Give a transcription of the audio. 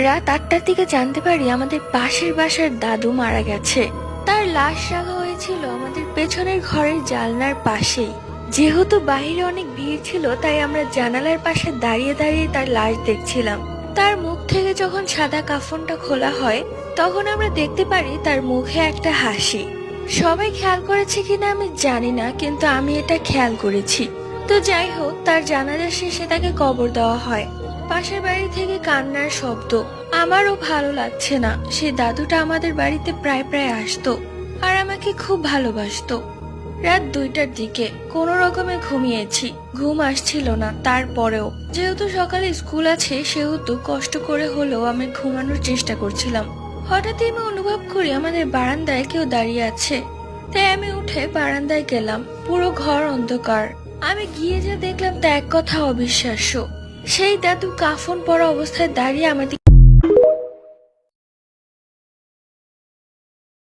রাত 8টার দিকে জানতে পারি আমাদের পাশের বাসার দাদু মারা গেছে। তার লাশ রাখা হয়েছিল আমাদের পেছনের ঘরের জানলার পাশেই। যেহেতু বাইরে অনেক ভিড় ছিল, তাই আমরা জানালার পাশে দাঁড়িয়ে দাঁড়িয়ে তার লাশ দেখছিলাম। তার মুখ থেকে যখন সাদা কাফনটা খোলা হয়, তখন আমরা দেখতে পারি তার মুখে একটা হাসি। সবাই খেয়াল করেছে কিনা আমি জানি না, কিন্তু আমি এটা খেয়াল করেছি। তো যাই হোক, তার জানাজা শেষে তাকে কবর দেওয়া হয়। পাশের বাড়ি থেকে কান্নার শব্দ। আমারও ভালো লাগছে না। সেই দাদুটা আমাদের বাড়িতে প্রায় প্রায় আসতো আর আমাকে খুব ভালোবাসতো। রাত 2টার দিকে কোনো রকমে ঘুমিয়েছি, ঘুম আসছিল না। তারপরেও যেহেতু সকালে স্কুল আছে, সেহেতু কষ্ট করে হলেও আমি ঘুমানোর চেষ্টা করছিলাম। হঠাৎই আমি অনুভব করি আমাদের বারান্দায় কেউ দাঁড়িয়ে আছে। তাই আমি উঠে বারান্দায় গেলাম। পুরো ঘর অন্ধকার। আমি গিয়ে যা দেখলাম তা এক কথা অবিশ্বাস্য। সেই দাদু কাফন পরা অবস্থায় দাঁড়িয়ে আমার দিকে